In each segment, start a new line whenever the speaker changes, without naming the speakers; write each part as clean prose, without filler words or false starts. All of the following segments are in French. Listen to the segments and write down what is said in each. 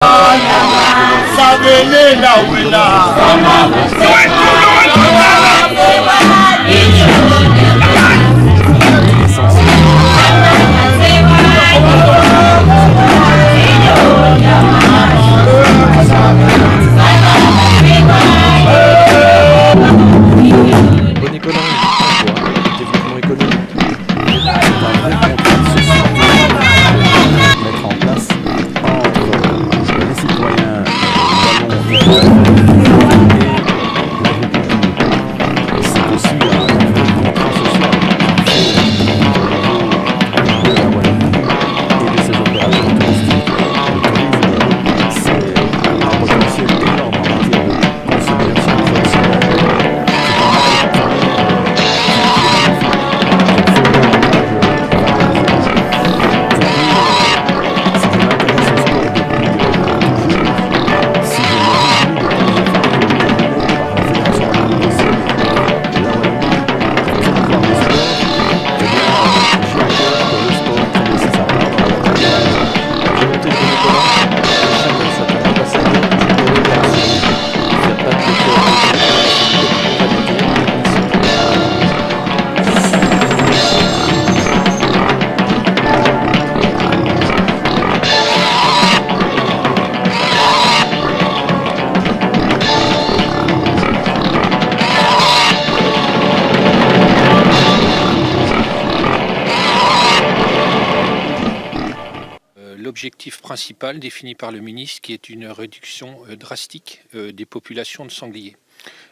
Bonne économie, développement économique. C'est un vrai contrat de société à mettre en place entre les citoyens wallons et l'agriculture. C'est aussi un vrai contrat social de la Wallonie et de ses opérateurs touristiques. Le tourisme, c'est un potentiel énorme en matière de consommation traditionnelle.
L'objectif principal défini par le ministre qui est une réduction drastique des populations de sangliers.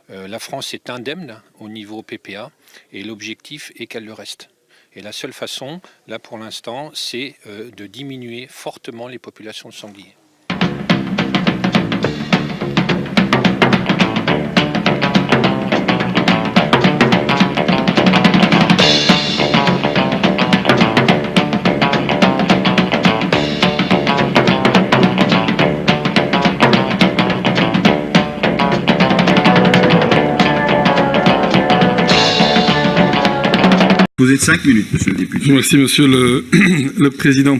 La France est indemne au niveau PPA et l'objectif est qu'elle le reste. Et la seule façon, là pour l'instant, c'est de diminuer fortement les populations de sangliers.
Vous êtes 5 minutes, monsieur le député.
Merci, monsieur le président.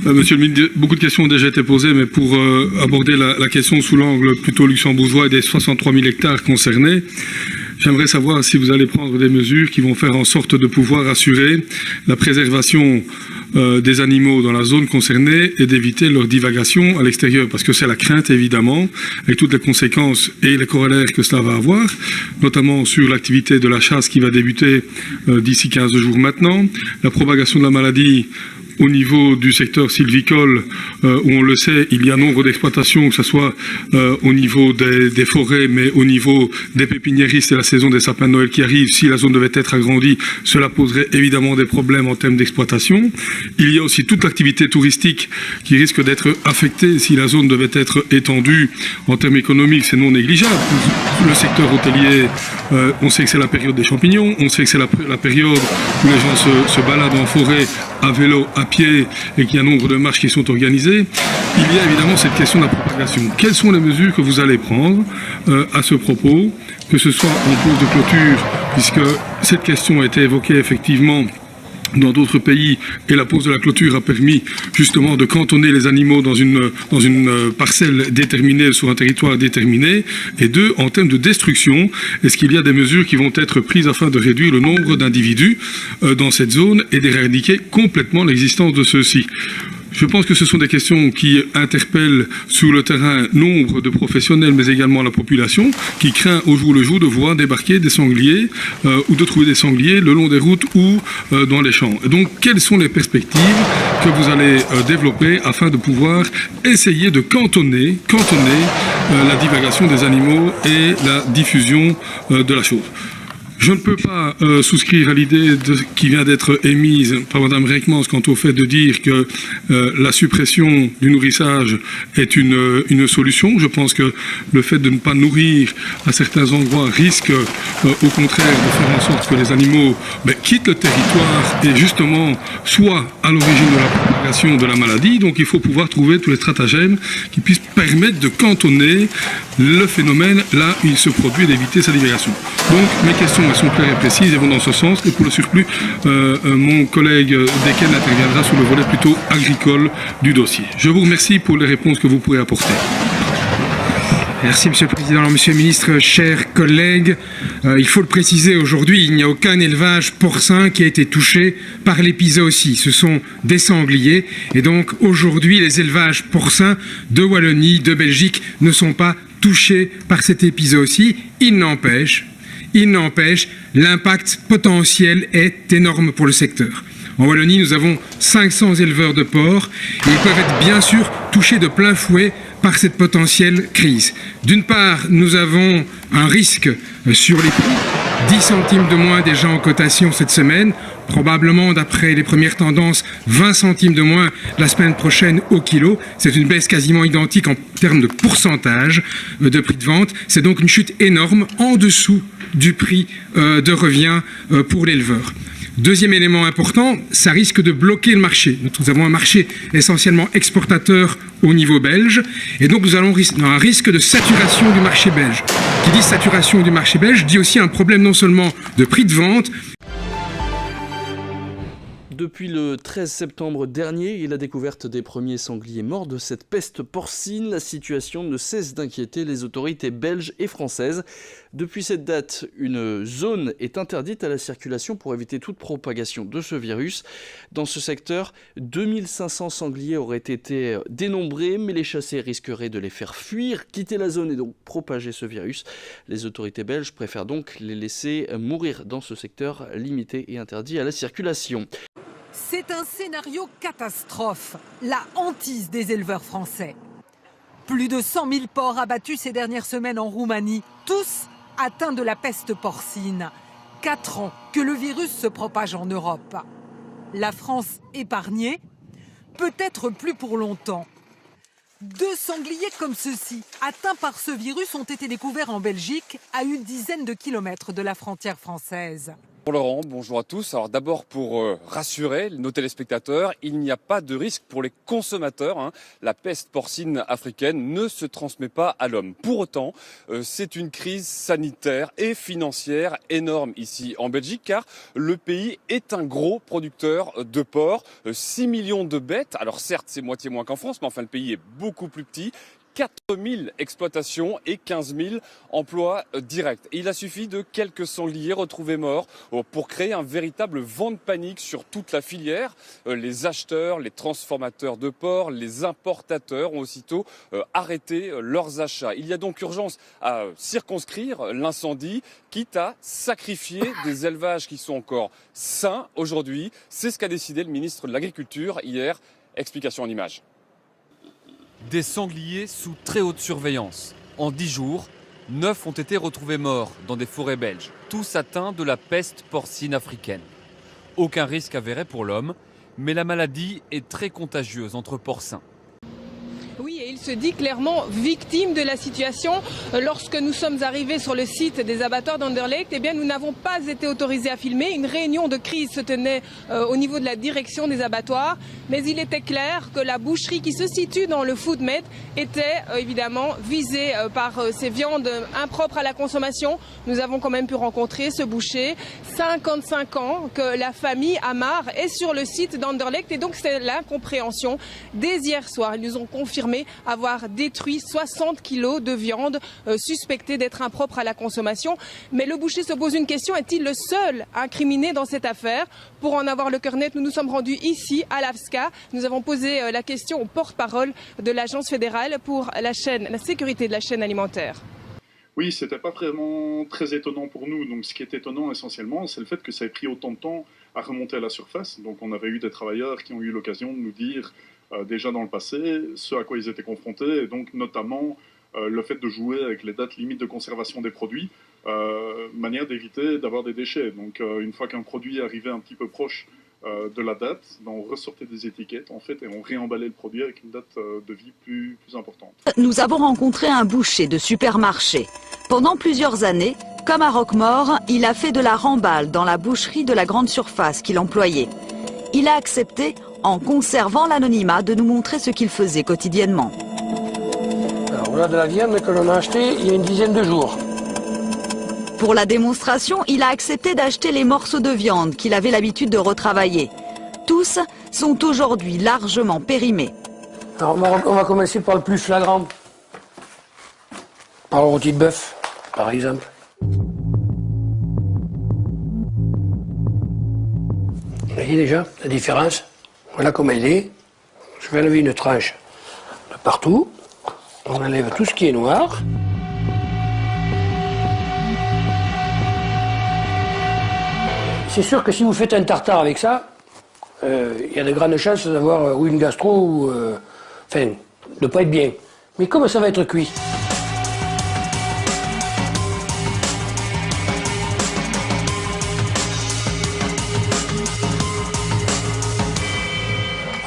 Monsieur le ministre, beaucoup de questions ont déjà été posées, mais pour aborder la question sous l'angle plutôt luxembourgeois et des 63 000 hectares concernés, j'aimerais savoir si vous allez prendre des mesures qui vont faire en sorte de pouvoir assurer la préservation des animaux dans la zone concernée et d'éviter leur divagation à l'extérieur, parce que c'est la crainte évidemment, avec toutes les conséquences et les corollaires que cela va avoir, notamment sur l'activité de la chasse qui va débuter d'ici 15 jours maintenant, la propagation de la maladie au niveau du secteur sylvicole, où on le sait, il y a nombre d'exploitations, que ce soit au niveau des forêts, mais au niveau des pépiniéries, c'est la saison des sapins de Noël qui arrive. Si la zone devait être agrandie, cela poserait évidemment des problèmes en termes d'exploitation. Il y a aussi toute l'activité touristique qui risque d'être affectée si la zone devait être étendue. En termes économiques, c'est non négligeable. Le secteur hôtelier, on sait que c'est la période des champignons, on sait que c'est la période où les gens se baladent en forêt à vélo, à pied, et qu'il y a nombre de marches qui sont organisées. Il y a évidemment cette question de la propagation. Quelles sont les mesures que vous allez prendre à ce propos, que ce soit en pause de clôture, puisque cette question a été évoquée effectivement dans d'autres pays, et la pose de la clôture a permis justement de cantonner les animaux dans une parcelle déterminée sur un territoire déterminé. Et deux, en termes de destruction, est-ce qu'il y a des mesures qui vont être prises afin de réduire le nombre d'individus dans cette zone et d'éradiquer complètement l'existence de ceux-ci? Je pense que ce sont des questions qui interpellent sur le terrain nombre de professionnels, mais également la population, qui craint au jour le jour de voir débarquer des sangliers ou de trouver des sangliers le long des routes ou dans les champs. Donc, quelles sont les perspectives que vous allez développer afin de pouvoir essayer de cantonner la divagation des animaux et la diffusion de la chose? Je ne peux pas souscrire à l'idée qui vient d'être émise par Mme Reckmans quant au fait de dire que la suppression du nourrissage est une solution. Je pense que le fait de ne pas nourrir à certains endroits risque au contraire de faire en sorte que les animaux quittent le territoire et justement soient à l'origine de la propagation de la maladie. Donc il faut pouvoir trouver tous les stratagèmes qui puissent permettre de cantonner le phénomène là où il se produit et d'éviter sa divagation. Donc mes questions informations claires et précises et vont dans ce sens. Et pour le surplus, mon collègue Decken interviendra sur le volet plutôt agricole du dossier. Je vous remercie pour les réponses que vous pourrez apporter.
Merci Monsieur le Président. Alors, Monsieur le Ministre, chers collègues, il faut le préciser, aujourd'hui, il n'y a aucun élevage porcin qui a été touché par l'épizootie. Ce sont des sangliers. Et donc, aujourd'hui, les élevages porcins de Wallonie, de Belgique, ne sont pas touchés par cette épizootie. Il n'empêche, l'impact potentiel est énorme pour le secteur. En Wallonie, nous avons 500 éleveurs de porcs et ils peuvent être bien sûr touchés de plein fouet par cette potentielle crise. D'une part, nous avons un risque sur les prix, 10 centimes de moins déjà en cotation cette semaine, probablement d'après les premières tendances, 20 centimes de moins la semaine prochaine au kilo. C'est une baisse quasiment identique en termes de pourcentage de prix de vente. C'est donc une chute énorme en dessous du prix de revient pour l'éleveur. Deuxième élément important, ça risque de bloquer le marché. Nous avons un marché essentiellement exportateur au niveau belge et donc nous avons un risque de saturation du marché belge. Qui dit saturation du marché belge dit aussi un problème non seulement de prix de vente.
Depuis le 13 septembre dernier et la découverte des premiers sangliers morts de cette peste porcine, la situation ne cesse d'inquiéter les autorités belges et françaises. Depuis cette date, une zone est interdite à la circulation pour éviter toute propagation de ce virus. Dans ce secteur, 2500 sangliers auraient été dénombrés, mais les chassés risqueraient de les faire fuir, quitter la zone et donc propager ce virus. Les autorités belges préfèrent donc les laisser mourir dans ce secteur limité et interdit à la circulation.
C'est un scénario catastrophe, la hantise des éleveurs français. Plus de 100 000 porcs abattus ces dernières semaines en Roumanie, tous atteints de la peste porcine. 4 ans que le virus se propage en Europe. La France épargnée, peut-être plus pour longtemps. 2 sangliers comme ceux-ci, atteints par ce virus, ont été découverts en Belgique, à une dizaine de kilomètres de la frontière française.
Bonjour Laurent, bonjour à tous. Alors d'abord pour rassurer nos téléspectateurs, il n'y a pas de risque pour les consommateurs. La peste porcine africaine ne se transmet pas à l'homme. Pour autant, c'est une crise sanitaire et financière énorme ici en Belgique car le pays est un gros producteur de porc. 6 millions de bêtes, alors certes c'est moitié moins qu'en France, mais enfin le pays est beaucoup plus petit. 4000 exploitations et 15 000 emplois directs. Et il a suffi de quelques sangliers retrouvés morts pour créer un véritable vent de panique sur toute la filière. Les acheteurs, les transformateurs de porc, les importateurs ont aussitôt arrêté leurs achats. Il y a donc urgence à circonscrire l'incendie, quitte à sacrifier des élevages qui sont encore sains aujourd'hui. C'est ce qu'a décidé le ministre de l'Agriculture hier. Explication en images.
Des sangliers sous très haute surveillance. En 10 jours, 9 ont été retrouvés morts dans des forêts belges, tous atteints de la peste porcine africaine. Aucun risque avéré pour l'homme, mais la maladie est très contagieuse entre porcins.
Oui, et il se dit clairement victime de la situation. Lorsque nous sommes arrivés sur le site des abattoirs d'Anderlecht, eh bien, nous n'avons pas été autorisés à filmer. Une réunion de crise se tenait au niveau de la direction des abattoirs. Mais il était clair que la boucherie qui se situe dans le Food Med était évidemment visée par ces viandes impropres à la consommation. Nous avons quand même pu rencontrer ce boucher, 55 ans, que la famille Amar est sur le site d'Anderlecht. Et donc c'est l'incompréhension. Dès hier soir, ils nous ont confirmé avoir détruit 60 kilos de viande suspectée d'être impropre à la consommation. Mais le boucher se pose une question, est-il le seul incriminé dans cette affaire? Pour en avoir le cœur net, nous nous sommes rendus ici à l'AFSCA. Nous avons posé la question au porte-parole de l'Agence fédérale pour la sécurité de la chaîne alimentaire.
Oui, c'était pas vraiment très étonnant pour nous. Donc, ce qui est étonnant essentiellement, c'est le fait que ça ait pris autant de temps à remonter à la surface. Donc, on avait eu des travailleurs qui ont eu l'occasion de nous dire déjà dans le passé ce à quoi ils étaient confrontés, et donc notamment le fait de jouer avec les dates limites de conservation des produits, manière d'éviter d'avoir des déchets. Donc, une fois qu'un produit arrivait un petit peu proche de la date, on ressortait des étiquettes en fait et on réemballait le produit avec une date de vie plus importante.
Nous avons rencontré un boucher de supermarché. Pendant plusieurs années, comme à Roquemaure, il a fait de la remballe dans la boucherie de la grande surface qu'il employait. Il a accepté, en conservant l'anonymat, de nous montrer ce qu'il faisait quotidiennement.
Alors voilà de la viande que l'on a achetée il y a une dizaine de jours.
Pour la démonstration, il a accepté d'acheter les morceaux de viande qu'il avait l'habitude de retravailler. Tous sont aujourd'hui largement périmés.
Alors, on va commencer par le plus flagrant. Par le rôti de bœuf, par exemple. Vous voyez déjà la différence? Voilà comment elle est. Je vais enlever une tranche de partout. On enlève tout ce qui est noir. C'est sûr que si vous faites un tartare avec ça, il y a de grandes chances d'avoir ou une gastro ou... enfin, de ne pas être bien. Mais comment ça va être cuit?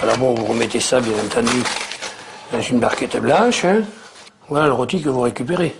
Alors bon, vous remettez ça, bien entendu, dans une barquette blanche. Hein. Voilà le rôti que vous récupérez.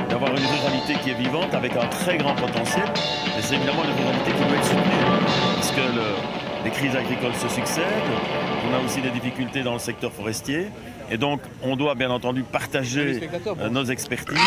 D'avoir une ruralité qui est vivante avec un très grand potentiel, et c'est évidemment une ruralité qui doit être soutenue, parce que les crises agricoles se succèdent, on a aussi des difficultés dans le secteur forestier, et donc on doit bien entendu partager nos expertises.